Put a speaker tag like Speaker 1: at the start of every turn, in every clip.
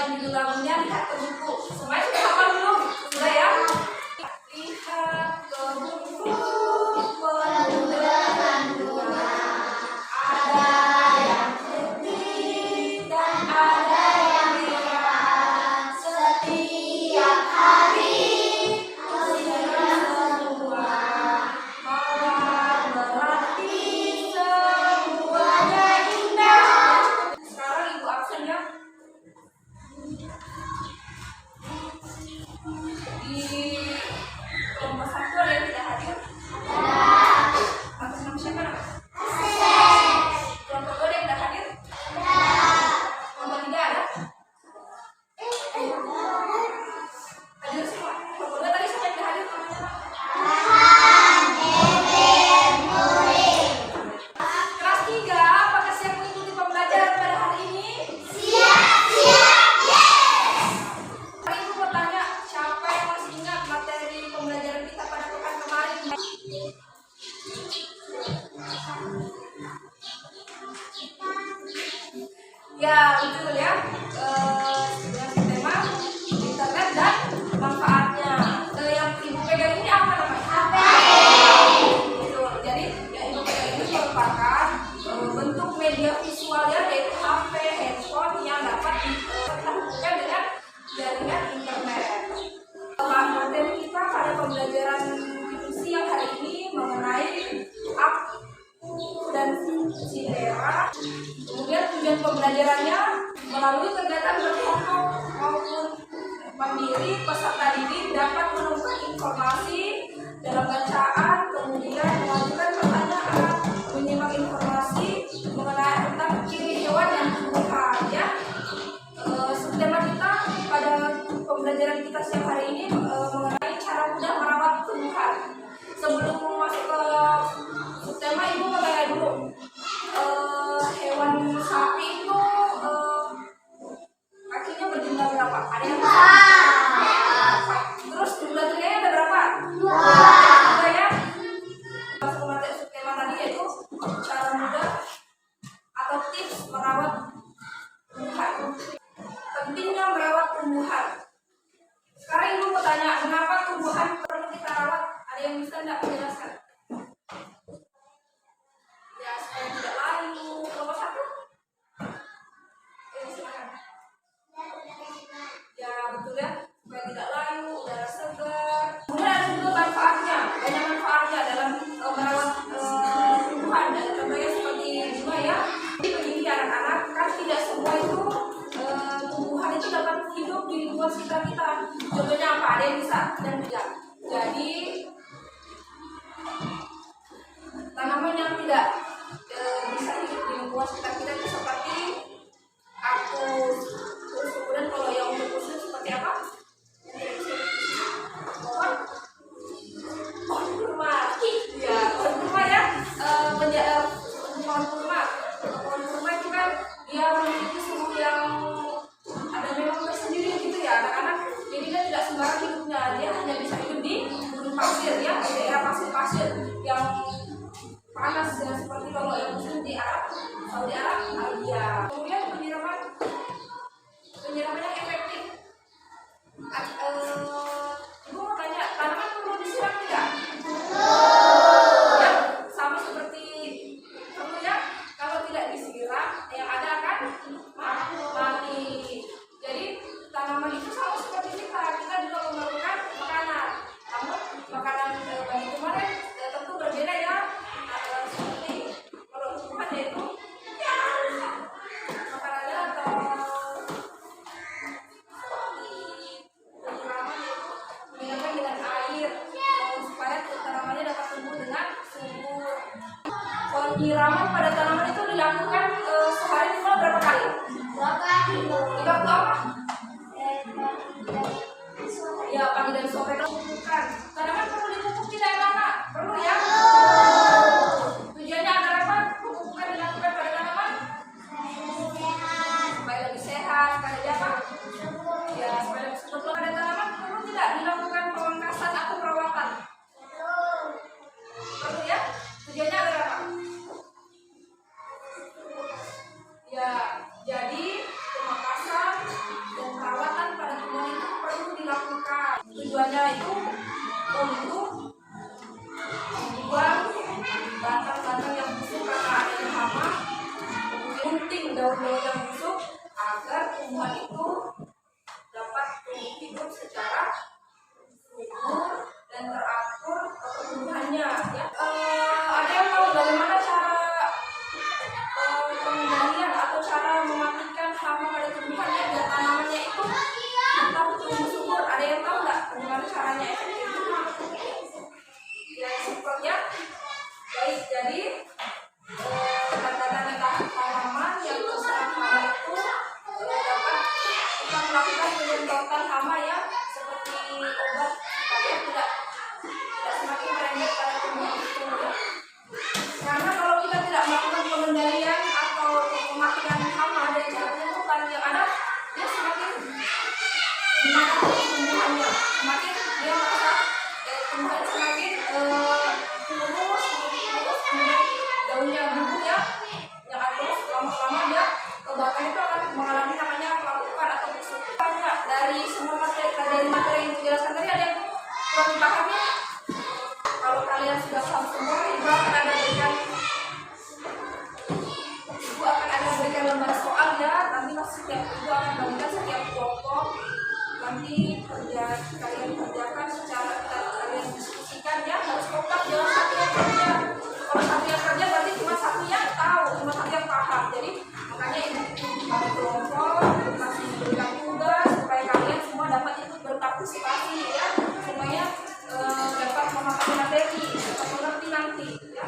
Speaker 1: dengan judul lagunya Lihat ke Buku. Semuanya sudah hafal belum? Sudah ya? Lihat ke buku penuh dengan bunga, ada yang putih dan ada yang merah. Setiap hari hasilnya semua mawar melati, semuanya indah. Sekarang ibu absen ya. Di kelompok satu ada yang tidak hadir? Ada. Atas nama siapa nama? Kelompok dua ada yang tidak hadir? Ada. Kelompok tiga ada? Hadir semua. Kelompok dua tadi siapa yang tidak hadir? Kelas 3, apakah siap mengikuti pembelajaran pada hari ini? Hari ini mau tanya, siapa yang masih ingat materi pembelajaran kita pada pekan kemarin? Ya, betul ya. Dengan tema internet dan manfaatnya. Yang ibu pegang ini apa namanya? HP. Betul. Jadi yang ibu pegang ini merupakan bentuk media visualnya, yaitu HP, handphone yang dapat dihubungkan dengan jaringan internet. Materi kita pada pembelajaran siang hari ini mengenai aku dan Citera. Kemudian tujuan pembelajarannya melalui kegiatan berkelompok maupun mandiri, peserta didik dapat menemukan informasi dalam bacaan, kemudian mengajukan pertanyaan, menyimak informasi mengenai tentang ciri hewan yang tumbuhan ya. Subtema kita pada pembelajaran kita siang hari ini mengenai cara mudah merawat tumbuhan. Sebelum masuk ke subtema, ibu mau tanya dulu, hewan sapi itu kakinya berjumlah berapa? Ada yang tahu? Terus jumlah telinganya ada berapa? 2 ya. Masuk ke materi subtema tadi, yaitu cara mudah atau tips merawat tumbuhan. Pentingnya merawat tumbuhan. Sekarang ibu mau tanya, kenapa tumbuhan perlu kita rawat? Ada yang bisa tidak menjelaskan? Ya, supaya tidak layu. Nomor 1? Silakan. Ya, betul ya. Supaya tidak layu, udara segar. Kemudian ada juga manfaatnya. Banyak manfaatnya dalam merawat tumbuhan. Dan contohnya seperti bunga ya. Jadi begini anak-anak, kan tidak semua itu tumbuhan itu dapat hidup di lingkungan sekitar kita. Contohnya apa? Ada yang bisa dan tidak. Jadi tanaman yang tidak bisa hidup di lingkungan sekitar kita itu seperti kaktus. Terus kemudian kalau yang untuk khusus seperti apa? Pohon kurma. Ya, pohon kurma ya. Pohon kurma. Pohon kurma itu kan dia memiliki suhu yang ada memang tersendiri gitu ya anak-anak. Jadi dia tidak sembarang hidupnya, dia hanya bisa hidup di gunung pasir ya, di daerah pasir-pasir yang panas ya, seperti kalau yang musim di Arab, Saudi Arabia. Kemudian penyiramannya efektif. Ibu mau tanya, tanaman perlu disiram tidak? Ya, sama seperti perlu ya. Kalau tidak disiram, yang ada akan mati. Jadi tanaman itu sama seperti kita juga memerlukan makanan. Namun makanan bagi kemarin tentu berbeda ya. Seperti kalau tumbuhan yaitu makanannya atau seperti penyiraman yaitu menyiramkan dengan air supaya tanamannya dapat tumbuh dengan subur. Penyiraman pada tanaman itu dilakukan sehari minimal berapa kali? 2 kali. Di waktu apa? Ya, pagi dan sore. Bukan. Tanaman perlu dipupuk tidak anak-anak? Perlu ya? Tujuannya agar apa? Pemupukan dilakukan pada tanaman? Supaya lebih sehat. Supaya lebih apa? Ya, supaya lebih subur. Pada tanaman perlu tidak dilakukan pemangkasan atau perawatan? Perlu ya? Tujuannya agar apa? Ya, jadi pemangkasan dan caranya efektif. Yang simpelnya, baik. Jadi tanda-tanda tanaman yang terserang hama itu dapat kita melakukan penyemprotan hama ya, seperti obat supaya tidak semakin merembet pada tumbuhan itu ya. Karena kalau kita tidak melakukan pengendalian atau pematian hama dan cara penyemprotan yang ada, dia semakin menangkap tumbuhannya, semakin dia merasa tumbuhan semakin kurus, kemudian daunnya gugur ya, yang terus lama-lama dia bahkan itu akan mengalami namanya pelapukan atau busuk. Banyak dari semua materi yang dijelaskan tadi, ada yang kurang dipahami. Kalau kalian sudah paham semua, ibu akan ada berikan lembar soal ya. Nanti setiap ibu akan bagikan setiap kelompok. Nanti kalian kerjakan secara kalian diskusikan ya, harus kompak, jangan satu yang kerja. Kalau satu yang kerja berarti cuma satu yang tahu, cuma satu yang paham. Jadi makanya ibu pada kelompok masih diberikan tugas supaya kalian semua dapat ikut berpartisipasi ya, supaya dapat memahami materi, dapat mengerti nanti ya.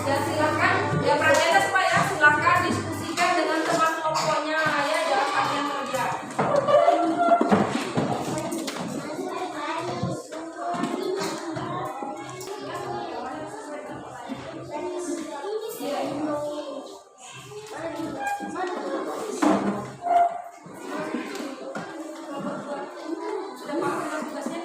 Speaker 1: Ya silakan, ya perhatian semua ya, silakan diskusikan dengan teman kelompoknya ya, jangan kalian kerja. Sudah paham dengan tugasnya?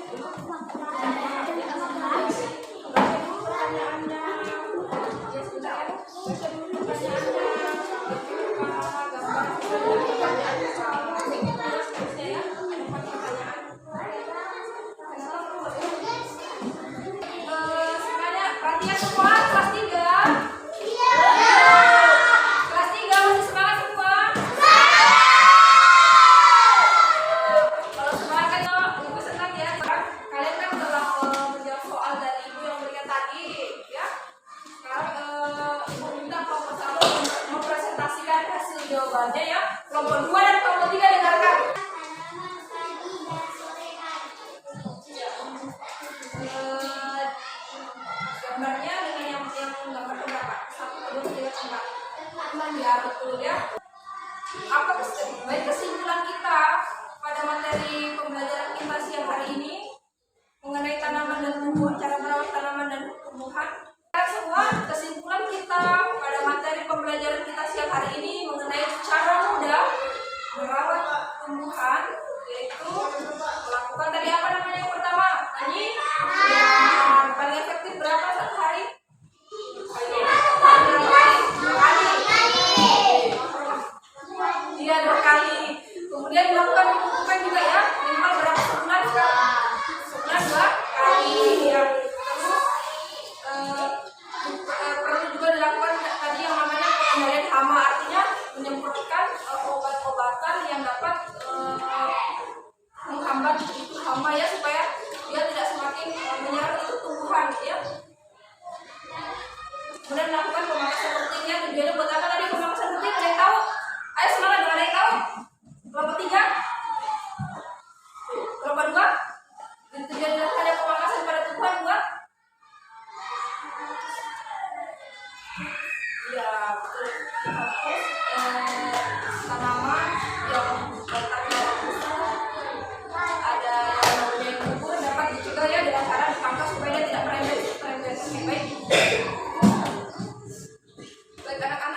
Speaker 1: Jawabannya ya, kelompok 2 dan kelompok 3 dengarkan. Gambarnya dengan yang gambar berapa? 1, 2, 3, 4. Ya betul ya. Apa kesimpulan kita pada materi pembelajaran kita siang hari ini mengenai tanaman dan tumbuhan, cara merawat tanaman dan tumbuhan? Semua kesimpulan kita pada materi pembelajaran kita siang hari ini mengenai cara mudah merawat tumbuhan, yaitu melakukan tadi apa namanya yang pertama? Tadi yang paling efektif berapa satu hari? Ayo, berapa kali? 2 kali. Iya, 2 kali. Kemudian melakukan pemupukan juga ya, minimal berapa sebulan? Sebulan 2 kali ya. Perlu juga dilakukan tadi yang namanya pengendalian hama, artinya menyemprotkan obat-obatan yang dapat menghambat itu hama ya, supaya dia tidak semakin menyerang itu tumbuhan ya. Kemudian melakukan pemangkasan rutinnya, tujuannya buat apa tadi pemangkasan rutin? Ada yang tahu? Ayo semangat, ada yang tahu? Kelompok 3? Kelompok 2? Tujuan ada pemangkasan pada tumbuhan buat? Ya betul, tanaman yang batangnya busuk, ada yang gugur dapat dicegah ya dengan cara dipangkas supaya dia tidak merembet. Baik anak-anak.